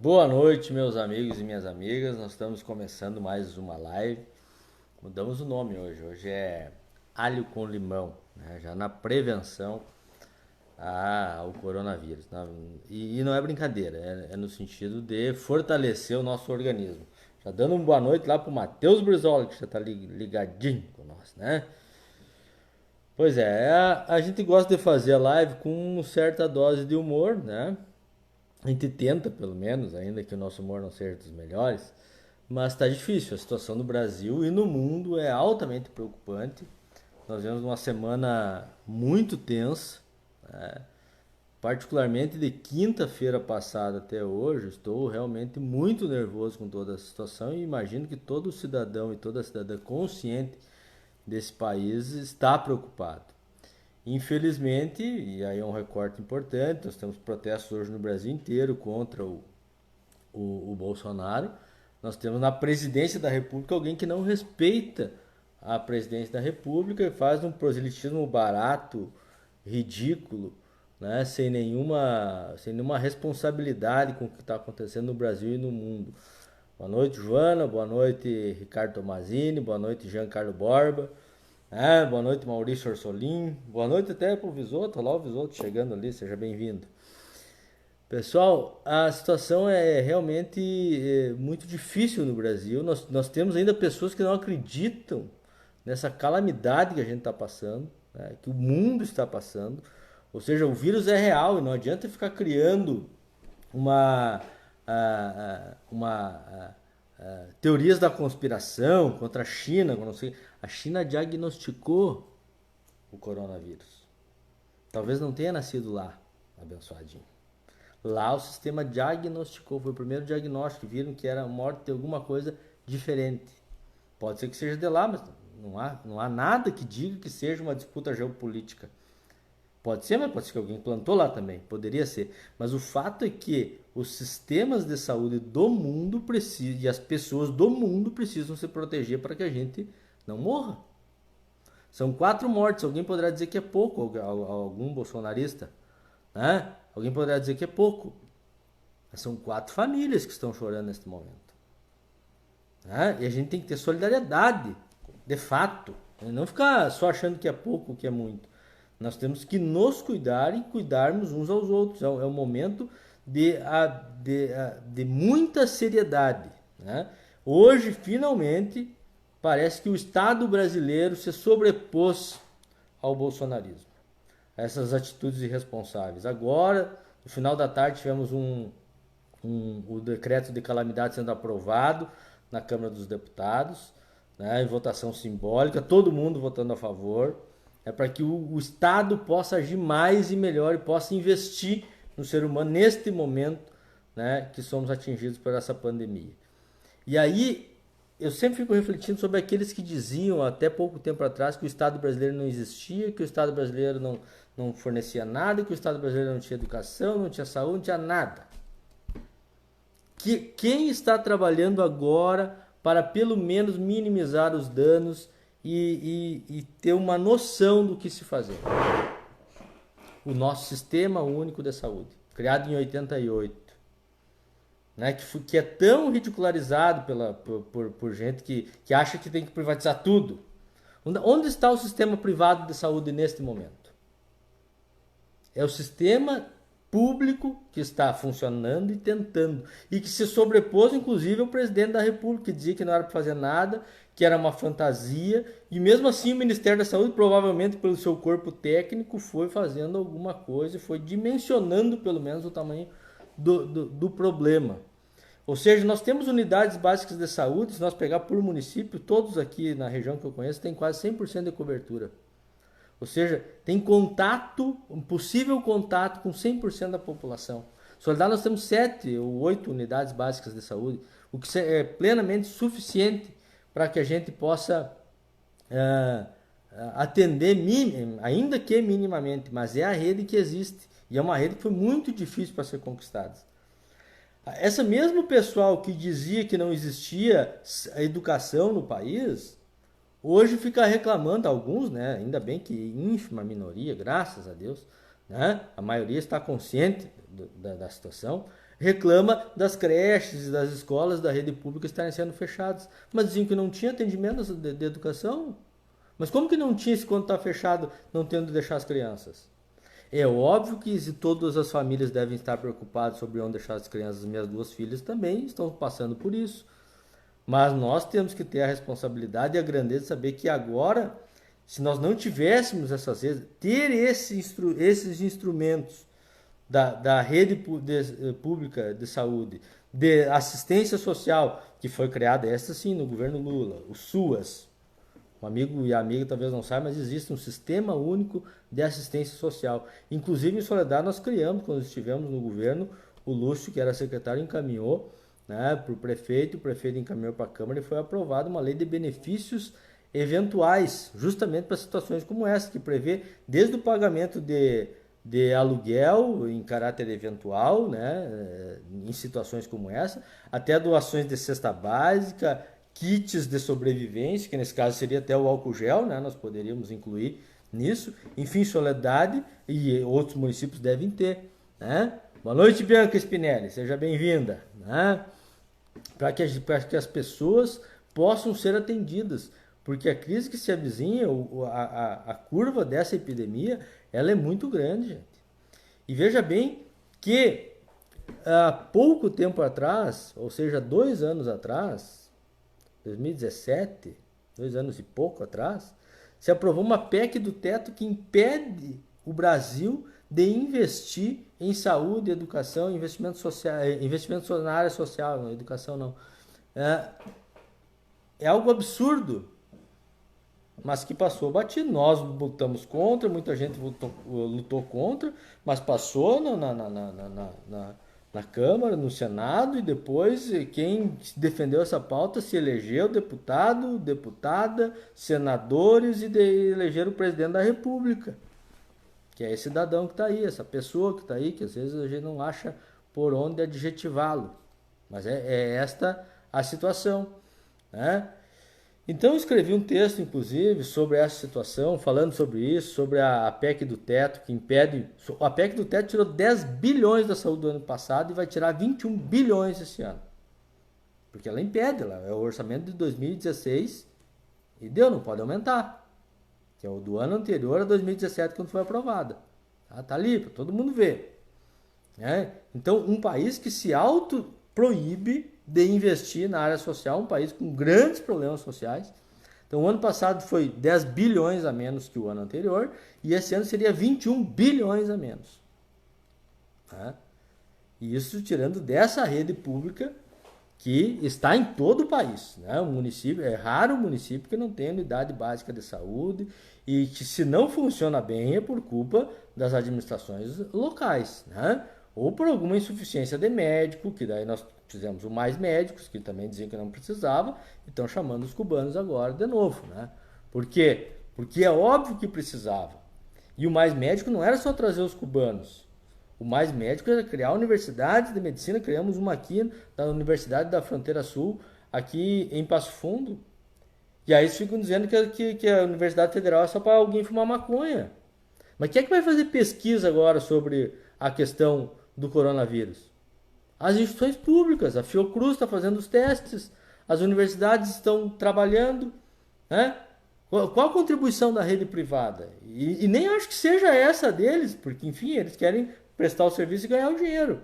Boa noite, meus amigos e minhas amigas. Nós estamos começando mais uma live. Mudamos o nome hoje. Hoje é alho com limão, né? Já na prevenção ao coronavírus. E não é brincadeira, é no sentido de fortalecer o nosso organismo. Já dando uma boa noite lá pro Matheus Brizola, que já tá ligadinho com nós, né? Pois é, a gente gosta de fazer a live com certa dose de humor, né? A gente tenta, pelo menos, ainda que o nosso humor não seja dos melhores, mas está difícil. A situação no Brasil e no mundo é altamente preocupante. Nós vemos uma semana muito tensa, né? Particularmente de quinta-feira passada até hoje. Estou realmente muito nervoso com toda a situação e imagino que todo cidadão e toda cidadã consciente desse país está preocupado. Infelizmente, e aí é um recorte importante, nós temos protestos hoje no Brasil inteiro contra o Bolsonaro. Nós temos na presidência da República alguém que não respeita a presidência da República e faz um proselitismo barato, ridículo, né? Sem nenhuma responsabilidade com o que está acontecendo no Brasil e no mundo. Boa noite, Joana. Boa noite, Ricardo Tomazini. Boa noite, Giancarlo Borba. Boa noite, Maurício Orsolim. Boa noite até pro Visoto. Olha lá o Visoto chegando ali, seja bem-vindo. Pessoal, a situação é realmente muito difícil no Brasil. Nós temos ainda pessoas que não acreditam nessa calamidade que a gente está passando, né, que o mundo está passando. Ou seja, o vírus é real e não adianta ficar criando uma, teorias da conspiração contra a China. Não sei. A China diagnosticou o coronavírus. Talvez não tenha nascido lá, abençoadinho. Lá o sistema diagnosticou, foi o primeiro diagnóstico, viram que era morte de alguma coisa diferente. Pode ser que seja de lá, mas não há nada que diga que seja uma disputa geopolítica. Pode ser, mas pode ser que alguém plantou lá também, poderia ser. Mas o fato é que os sistemas de saúde do mundo precisam, e as pessoas do mundo precisam se proteger para que a gente não morra. São 4 mortes, alguém poderá dizer que é pouco, algum bolsonarista, né? Alguém poderá dizer que é pouco. Mas são 4 famílias que estão chorando neste momento, né? E a gente tem que ter solidariedade, de fato. Não ficar só achando que é pouco, que é muito. Nós temos que nos cuidar e cuidarmos uns aos outros. É um momento de muita seriedade, né? Hoje, finalmente, parece que o Estado brasileiro se sobrepôs ao bolsonarismo, a essas atitudes irresponsáveis. Agora, no final da tarde, tivemos o decreto de calamidade sendo aprovado na Câmara dos Deputados, né, em votação simbólica, todo mundo votando a favor. É para que o Estado possa agir mais e melhor e possa investir no ser humano neste momento, né, que somos atingidos por essa pandemia. E aí, eu sempre fico refletindo sobre aqueles que diziam até pouco tempo atrás que o Estado brasileiro não existia, que o Estado brasileiro não fornecia nada, que o Estado brasileiro não tinha educação, não tinha saúde, não tinha nada. Quem está trabalhando agora para pelo menos minimizar os danos e ter uma noção do que se fazer? O nosso Sistema Único de Saúde, criado em 88, né, que é tão ridicularizado por gente que acha que tem que privatizar tudo. Onde está o sistema privado de saúde neste momento? É o sistema público que está funcionando e tentando. E que se sobrepôs, inclusive, ao presidente da República, que dizia que não era para fazer nada, que era uma fantasia. E mesmo assim o Ministério da Saúde, provavelmente pelo seu corpo técnico, foi fazendo alguma coisa e foi dimensionando pelo menos o tamanho do problema. Ou seja, nós temos unidades básicas de saúde, se nós pegar por município, todos aqui na região que eu conheço têm quase 100% de cobertura. Ou seja, tem contato, um possível contato com 100% da população. Soledade nós temos 7 ou 8 unidades básicas de saúde, o que é plenamente suficiente para que a gente possa atender, ainda que minimamente, mas é a rede que existe. E é uma rede que foi muito difícil para ser conquistada. Essa mesmo pessoal que dizia que não existia educação no país, hoje fica reclamando, alguns, né? Ainda bem que ínfima minoria, graças a Deus, né? A maioria está consciente da situação. reclama das creches e das escolas da rede pública estarem sendo fechadas. Mas diziam que não tinha atendimento de educação. Mas como que não tinha se quando está fechado, não tendo de deixar as crianças? É óbvio que se todas as famílias devem estar preocupadas sobre onde deixar as crianças, minhas duas filhas também estão passando por isso. Mas nós temos que ter a responsabilidade e a grandeza de saber que agora, se nós não tivéssemos essas redes, ter esses instrumentos da rede pública de saúde, de assistência social, que foi criada, essa sim, no governo Lula, o SUAS. Um amigo e amiga talvez não saiba, mas existe um sistema único de assistência social. Inclusive em Soledade nós criamos, quando estivemos no governo, o Lúcio, que era secretário, encaminhou, né, para o prefeito encaminhou para a Câmara e foi aprovada uma lei de benefícios eventuais, justamente para situações como essa, que prevê desde o pagamento de aluguel em caráter eventual, né, em situações como essa, até doações de cesta básica, kits de sobrevivência, que nesse caso seria até o álcool gel, né, nós poderíamos incluir nisso. Enfim, Soledade e outros municípios devem ter. Né? Boa noite, Bianca Spinelli, seja bem-vinda. Né? Para que as pessoas possam ser atendidas, porque a crise que se avizinha, a curva dessa epidemia, ela é muito grande, gente. E veja bem que há pouco tempo atrás, ou seja, 2 anos atrás, 2017, 2 anos e pouco atrás, se aprovou uma PEC do teto que impede o Brasil de investir em saúde, educação, investimentos na área social, na educação não. É algo absurdo, mas que passou batido. Nós lutamos contra, muita gente lutou contra, mas passou na Câmara, no Senado, e depois quem defendeu essa pauta se elegeu deputado, deputada, senadores e elegeram o presidente da República, que é esse cidadão que está aí, essa pessoa que está aí, que às vezes a gente não acha por onde adjetivá-lo, mas é esta a situação, né? Então eu escrevi um texto, inclusive, sobre essa situação, falando sobre isso, sobre a PEC do teto, que impede... A PEC do teto tirou 10 bilhões da saúde do ano passado e vai tirar 21 bilhões esse ano. Porque ela impede, é o orçamento de 2016 e não pode aumentar. Que é o do ano anterior a 2017, quando foi aprovada. Tá ali, para todo mundo ver. Então, um país que se auto-proíbe de investir na área social, um país com grandes problemas sociais. Então, o ano passado foi 10 bilhões a menos que o ano anterior, e esse ano seria 21 bilhões a menos. E isso tirando dessa rede pública que está em todo o país. O município, é raro o município que não tem unidade básica de saúde, e que se não funciona bem é por culpa das administrações locais, ou por alguma insuficiência de médico, que daí nós fizemos o Mais Médicos, que também diziam que não precisava, e estão chamando os cubanos agora de novo. Por quê? Porque é óbvio que precisava. E o Mais Médico não era só trazer os cubanos. O Mais Médico era criar universidades de medicina. Criamos uma aqui na Universidade da Fronteira Sul, aqui em Passo Fundo. E aí eles ficam dizendo que a Universidade Federal é só para alguém fumar maconha. Mas quem é que vai fazer pesquisa agora sobre a questão do coronavírus? As instituições públicas, a Fiocruz está fazendo os testes, as universidades estão trabalhando, Qual a contribuição da rede privada? E nem acho que seja essa deles, porque, enfim, eles querem prestar o serviço e ganhar o dinheiro.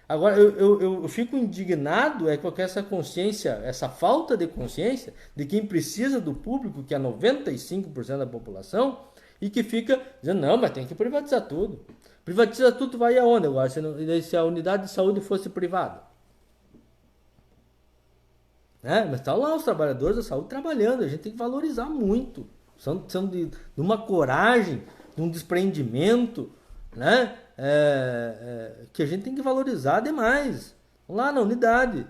Agora, eu fico indignado com essa consciência, essa falta de consciência de quem precisa do público, que é 95% da população, e que fica dizendo, não, mas tem que privatizar tudo. Privatiza tudo, vai aonde agora? Se a unidade de saúde fosse privada. Mas estão lá os trabalhadores da saúde trabalhando, a gente tem que valorizar muito. São de uma coragem, de um desprendimento, que a gente tem que valorizar demais. Estão lá na unidade,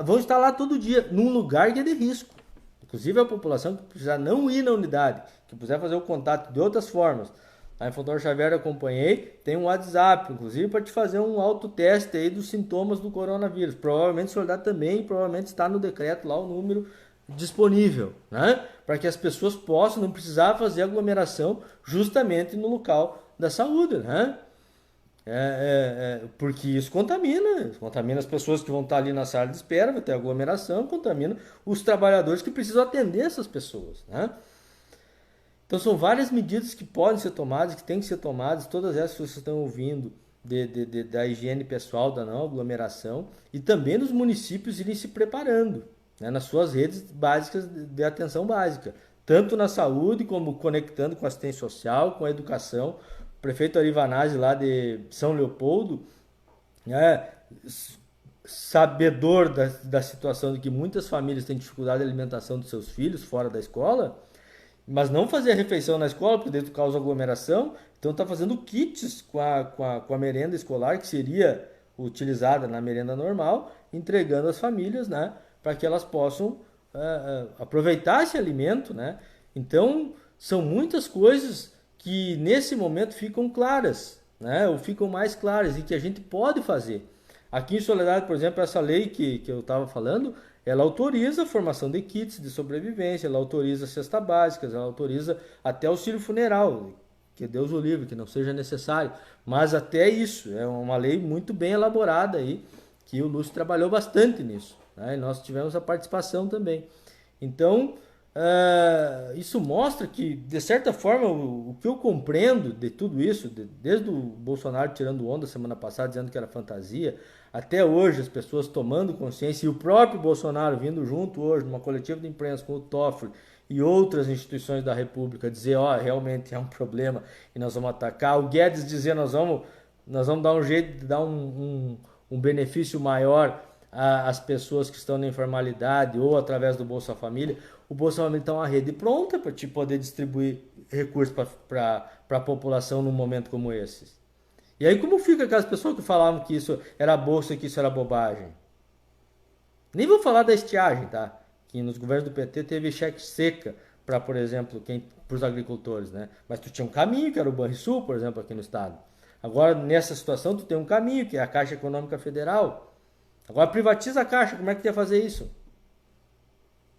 vão estar lá todo dia, num lugar que é de risco. Inclusive a população que precisar não ir na unidade, que puder fazer o contato de outras formas. Lá em Fontoura Xavier eu acompanhei, tem um WhatsApp, inclusive, para te fazer um autoteste aí dos sintomas do coronavírus. Provavelmente Soledade também, provavelmente está no decreto lá o número disponível, para que as pessoas possam não precisar fazer aglomeração justamente no local da saúde, Porque isso contamina as pessoas que vão estar ali na sala de espera, vai ter aglomeração, contamina os trabalhadores que precisam atender essas pessoas, né? Então são várias medidas que podem ser tomadas, que têm que ser tomadas, todas essas que vocês estão ouvindo da higiene pessoal, da não aglomeração, e também dos municípios irem se preparando, né, nas suas redes básicas de atenção básica, tanto na saúde como conectando com a assistência social, com a educação. O prefeito Arivanazzi lá de São Leopoldo, né, sabedor da situação de que muitas famílias têm dificuldade de alimentação dos seus filhos fora da escola, mas não fazer a refeição na escola, porque dentro causa aglomeração, então está fazendo kits com a merenda escolar, que seria utilizada na merenda normal, entregando às famílias, né, para que elas possam aproveitar esse alimento, né? Então, são muitas coisas que nesse momento ficam claras, né, ou ficam mais claras e que a gente pode fazer. Aqui em Soledade, por exemplo, essa lei que eu estava falando, ela autoriza a formação de kits de sobrevivência, ela autoriza cesta básica, ela autoriza até auxílio funeral, que Deus o livre, que não seja necessário. Mas até isso, é uma lei muito bem elaborada aí, que o Lúcio trabalhou bastante nisso, né? E nós tivemos a participação também. Então, isso mostra que, de certa forma, o que eu compreendo de tudo isso, desde o Bolsonaro tirando onda semana passada, dizendo que era fantasia, até hoje as pessoas tomando consciência, e o próprio Bolsonaro vindo junto hoje numa coletiva de imprensa com o Toffoli e outras instituições da República dizer, realmente é um problema e nós vamos atacar. O Guedes dizer, nós vamos dar um jeito de dar um benefício maior às pessoas que estão na informalidade ou através do Bolsa Família. O Bolsa Família está uma rede pronta para te poder distribuir recursos para a população num momento como esse. E aí como fica aquelas pessoas que falavam que isso era bolsa e que isso era bobagem? Nem vou falar da estiagem, tá? Que nos governos do PT teve cheque seca para, por exemplo, para os agricultores, né? Mas tu tinha um caminho, que era o Banrisul, por exemplo, aqui no estado. Agora, nessa situação, tu tem um caminho, que é a Caixa Econômica Federal. Agora privatiza a Caixa, como é que tu ia fazer isso?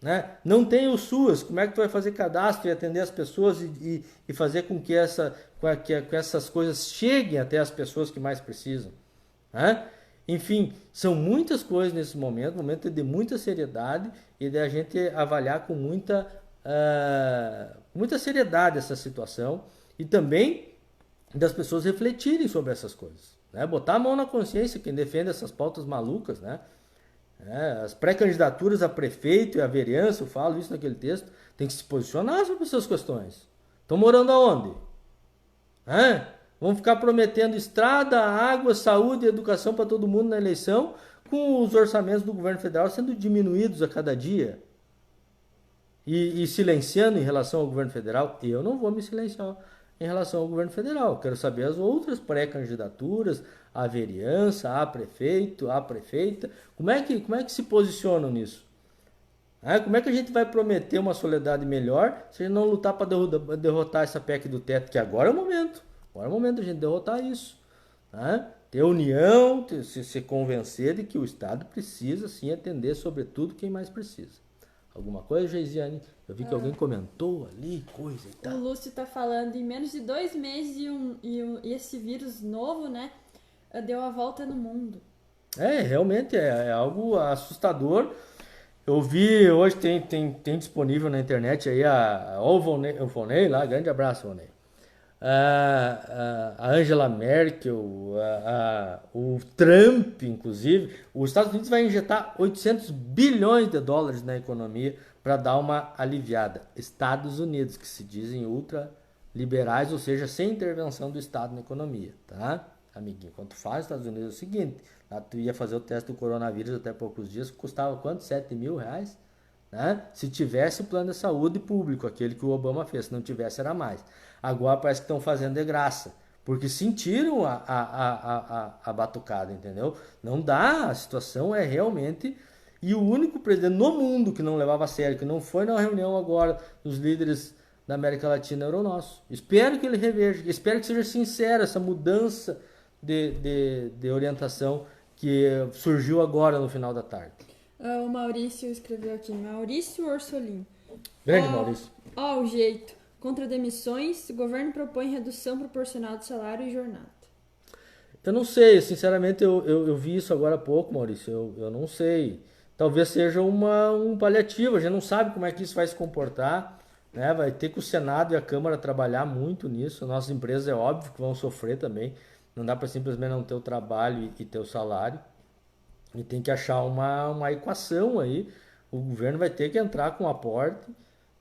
Né? Não tem o SUAS, como é que tu vai fazer cadastro e atender as pessoas e fazer com que essas coisas cheguem até as pessoas que mais precisam? Né? Enfim, são muitas coisas nesse momento, momento de muita seriedade e de a gente avaliar com muita seriedade essa situação e também das pessoas refletirem sobre essas coisas, né? Botar a mão na consciência, quem defende essas pautas malucas, né? As pré-candidaturas a prefeito e a vereança, eu falo isso naquele texto, tem que se posicionar sobre essas questões. Estão morando aonde? Vão ficar prometendo estrada, água, saúde e educação para todo mundo na eleição, com os orçamentos do governo federal sendo diminuídos a cada dia. E silenciando em relação ao governo federal. Eu não vou me silenciar em relação ao governo federal. Quero saber as outras pré-candidaturas, a vereança, a prefeito, a prefeita. Como é que se posicionam nisso? Como é que a gente vai prometer uma Soledade melhor se a gente não lutar para derrotar essa PEC do teto, que agora é o momento. Agora é o momento de a gente derrotar isso. Ter união, se convencer de que o Estado precisa sim atender sobretudo quem mais precisa. Alguma coisa, Geisiane? Eu vi que alguém comentou ali, coisa e tal. O Lúcio está falando em menos de 2 meses e esse vírus novo, né, deu a volta no mundo. Realmente é algo assustador. Eu vi, hoje tem disponível na internet aí o Volney lá, grande abraço, Volney. A Angela Merkel, o Trump, inclusive. Os Estados Unidos vai injetar 800 bilhões de dólares na economia para dar uma aliviada. Estados Unidos, que se dizem ultraliberais, ou seja, sem intervenção do Estado na economia, tá? Amiguinho, quando tu faz Estados Unidos é o seguinte, lá tu ia fazer o teste do coronavírus até poucos dias, custava quanto? 7 mil reais? Né? Se tivesse o plano de saúde público, aquele que o Obama fez, se não tivesse era mais. Agora parece que estão fazendo de graça, porque sentiram a batucada, entendeu? Não dá, a situação é realmente... E o único presidente no mundo que não levava a sério, que não foi na reunião agora dos líderes da América Latina, era o nosso. Espero que ele reveja, espero que seja sincera essa mudança de orientação que surgiu agora no final da tarde. O Maurício escreveu aqui, Maurício Orsolim. Grande Maurício. O jeito. Contra demissões, o governo propõe redução proporcional de salário e jornada. Eu não sei, sinceramente, eu vi isso agora há pouco, Maurício. Eu não sei. Talvez seja um paliativo, a gente não sabe como é que isso vai se comportar, né? Vai ter que o Senado e a Câmara trabalhar muito nisso. Nossas empresas é óbvio que vão sofrer também. Não dá para simplesmente não ter o trabalho e ter o salário. E tem que achar uma equação aí. O governo vai ter que entrar com um aporte,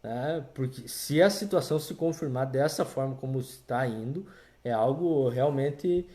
né? Porque se a situação se confirmar dessa forma como está indo, é algo realmente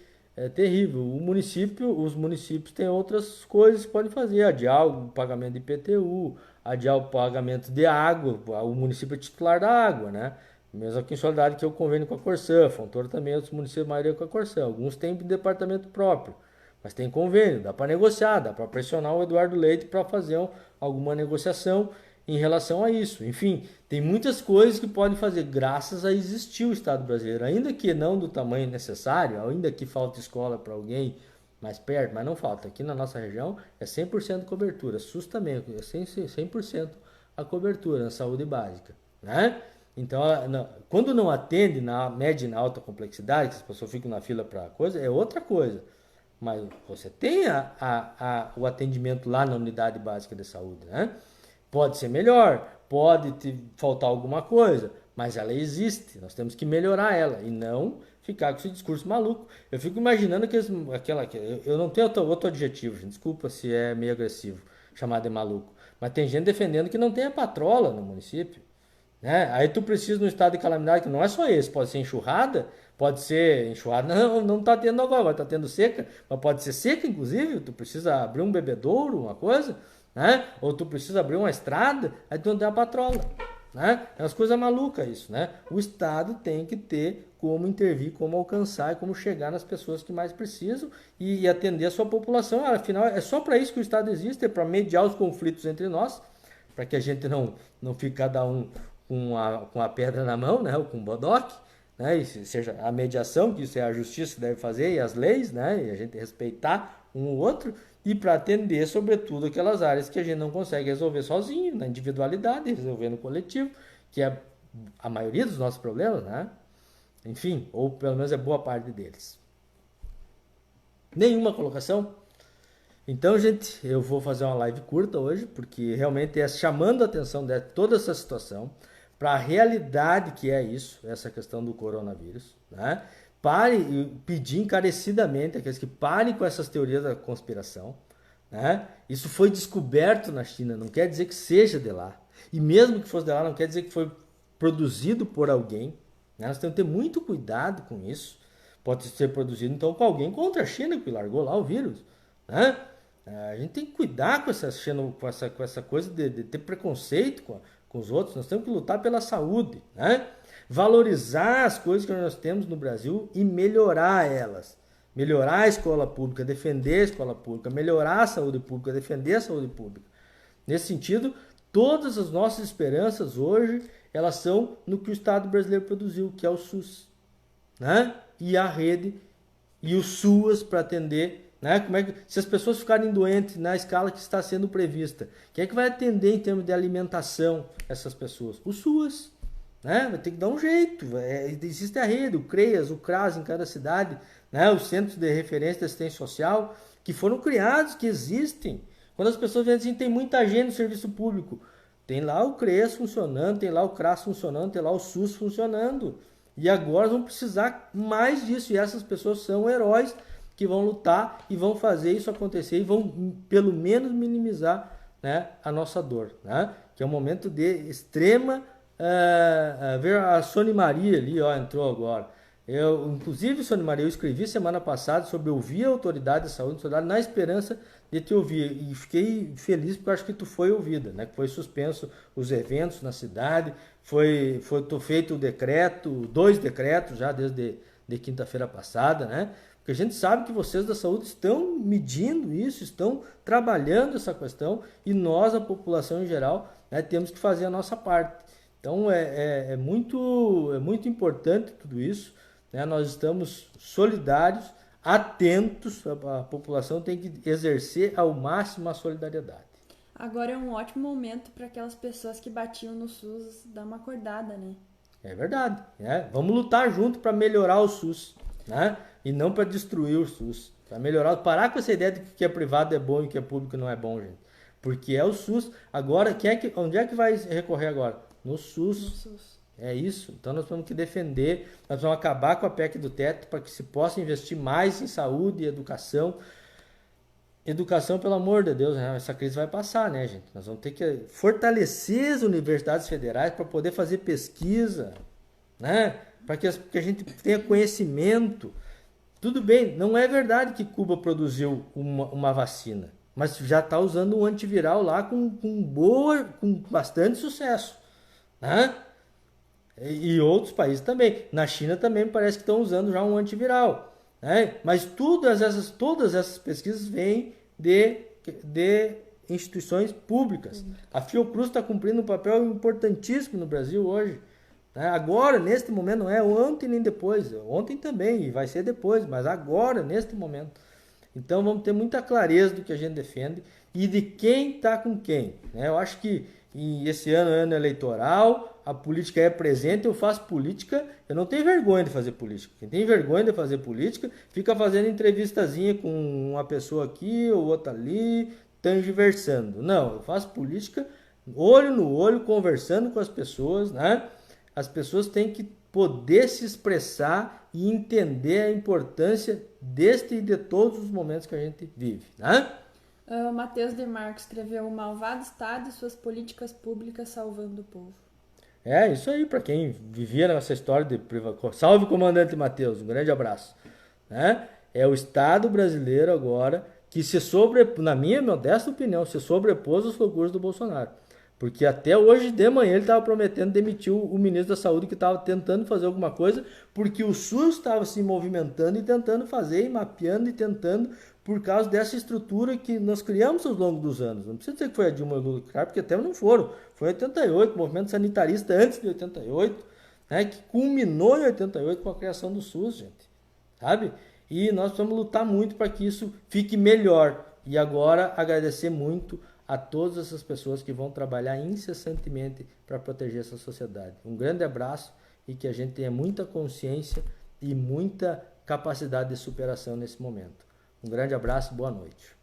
terrível. Os municípios têm outras coisas que podem fazer, adiar o pagamento de IPTU, adiar o pagamento de água, o município é titular da água, né? Mesmo aqui em Soledade, que é o convênio com a Corsã, Fontoura também, outros municípios, a maioria com a Corsã. Alguns têm departamento próprio, mas tem convênio, dá para negociar, dá para pressionar o Eduardo Leite para fazer alguma negociação em relação a isso. Enfim, tem muitas coisas que podem fazer graças a existir o Estado brasileiro, ainda que não do tamanho necessário, ainda que falte escola para alguém mais perto, mas não falta. Aqui na nossa região é 100% cobertura, SUS também é 100% a cobertura na saúde básica, né? Então, quando não atende na média e na alta complexidade, que as pessoas ficam na fila para coisa, é outra coisa. Mas você tem o atendimento lá na unidade básica de saúde, né? Pode ser melhor, pode faltar alguma coisa, mas ela existe. Nós temos que melhorar ela e não ficar com esse discurso maluco. Eu fico imaginando que eu não tenho outro adjetivo, gente, desculpa se é meio agressivo, chamar de maluco. Mas tem gente defendendo que não tem a patrola no município, né? Aí tu precisa de um estado de calamidade que não é só esse, pode ser enxurrada, pode ser enxurrada, não tá tendo agora tá tendo seca, mas pode ser seca inclusive, tu precisa abrir um bebedouro, uma coisa, né? Ou tu precisa abrir uma estrada, aí tu não tem a patrola, né? É umas coisas malucas isso, né? O estado tem que ter como intervir, como alcançar e como chegar nas pessoas que mais precisam e atender a sua população. Afinal, é só para isso que o estado existe, é para mediar os conflitos entre nós, para que a gente não fique cada um com a pedra na mão, né, ou com o bodoque, né, e seja a mediação, que isso é a justiça que deve fazer, e as leis, né, e a gente respeitar um ou outro, e para atender, sobretudo, aquelas áreas que a gente não consegue resolver sozinho, na individualidade, resolver no coletivo, que é a maioria dos nossos problemas, né, enfim, ou pelo menos é boa parte deles. Nenhuma colocação? Então, gente, eu vou fazer uma live curta hoje, porque realmente é chamando a atenção de toda essa situação, para a realidade que é isso, essa questão do coronavírus, né? Pare e pedir encarecidamente aqueles que parem com essas teorias da conspiração, né? Isso foi descoberto na China, não quer dizer que seja de lá. E mesmo que fosse de lá, não quer dizer que foi produzido por alguém, né? Nós temos que ter muito cuidado com isso. Pode ser produzido então por alguém contra a China que largou lá o vírus, né? A gente tem que cuidar com essa coisa de ter preconceito com os outros. Nós temos que lutar pela saúde, né? Valorizar as coisas que nós temos no Brasil e melhorar elas. Melhorar a escola pública, defender a escola pública, melhorar a saúde pública, defender a saúde pública. Nesse sentido, todas as nossas esperanças hoje, elas são no que o Estado brasileiro produziu, que é o SUS, né? E a rede e o SUAS para atender, né? Se as pessoas ficarem doentes na escala que está sendo prevista, quem é que vai atender em termos de alimentação essas pessoas? O SUAS, né? Vai ter que dar um jeito. Existe a rede, o CREAS, o CRAS em cada cidade, né? Os centros de referência de assistência social que foram criados, que existem. Quando as pessoas dizem assim, tem muita gente no serviço público, tem lá o CREAS funcionando, tem lá o CRAS funcionando, tem lá o SUS funcionando. E agora vão precisar mais disso. E essas pessoas são heróis que vão lutar e vão fazer isso acontecer e vão pelo menos minimizar, né, a nossa dor, né? Que é um momento de extrema... ver a Sônia Maria ali, ó, entrou agora. Inclusive, Sônia Maria, eu escrevi semana passada sobre ouvir a autoridade de saúde na esperança de te ouvir. E fiquei feliz porque eu acho que tu foi ouvida, né? Que foi suspenso os eventos na cidade, foi feito o decreto, 2 decretos já desde quinta-feira passada, né? Porque a gente sabe que vocês da saúde estão medindo isso, estão trabalhando essa questão e nós, a população em geral, né, temos que fazer a nossa parte. Então é muito importante tudo isso, né? Nós estamos solidários, atentos, a população tem que exercer ao máximo a solidariedade. Agora é um ótimo momento para aquelas pessoas que batiam no SUS dar uma acordada, né? É verdade, né? Vamos lutar junto para melhorar o SUS, né? E não para destruir o SUS. Para melhorar, parar com essa ideia de que o que é privado é bom e o que é público não é bom, gente. Porque é o SUS. Agora, onde é que vai recorrer agora? No SUS. No SUS. É isso. Então nós temos que defender, nós vamos acabar com a PEC do teto para que se possa investir mais em saúde e educação. Educação, pelo amor de Deus, né? Essa crise vai passar, né, gente? Nós vamos ter que fortalecer as universidades federais para poder fazer pesquisa, né? Para que a gente tenha conhecimento. Tudo bem, não é verdade que Cuba produziu uma vacina, mas já está usando um antiviral lá com bastante sucesso, né? E outros países também. Na China também parece que estão usando já um antiviral, né? Mas todas essas pesquisas vêm de instituições públicas. A Fiocruz está cumprindo um papel importantíssimo no Brasil hoje. Né? Agora, neste momento, não é ontem nem depois. Ontem também, e vai ser depois, mas agora, neste momento. Então vamos ter muita clareza do que a gente defende e de quem está com quem. Né? Eu acho que esse ano é ano eleitoral, a política é presente, eu faço política, eu não tenho vergonha de fazer política. Quem tem vergonha de fazer política, fica fazendo entrevistazinha com uma pessoa aqui ou outra ali, tergiversando. Não, eu faço política olho no olho, conversando com as pessoas, né? As pessoas têm que poder se expressar e entender a importância deste e de todos os momentos que a gente vive, né? O Matheus de Marco escreveu: o malvado Estado e suas políticas públicas salvando o povo. É isso aí, para quem vivia nessa história de privacidade. Salve, comandante Matheus, um grande abraço. Né? É o Estado brasileiro agora que na minha modesta opinião, se sobrepôs aos concursos do Bolsonaro. Porque até hoje de manhã ele estava prometendo demitir o ministro da Saúde, que estava tentando fazer alguma coisa, porque o SUS estava se movimentando e tentando fazer, e mapeando e tentando, por causa dessa estrutura que nós criamos ao longo dos anos. Não precisa dizer que foi a Dilma Lula, porque até não foram. Foi em 88, movimento sanitarista antes de 88, né, que culminou em 88 com a criação do SUS, gente. Sabe? E nós precisamos lutar muito para que isso fique melhor. E agora agradecer muito a todas essas pessoas que vão trabalhar incessantemente para proteger essa sociedade. Um grande abraço e que a gente tenha muita consciência e muita capacidade de superação nesse momento. Um grande abraço e boa noite.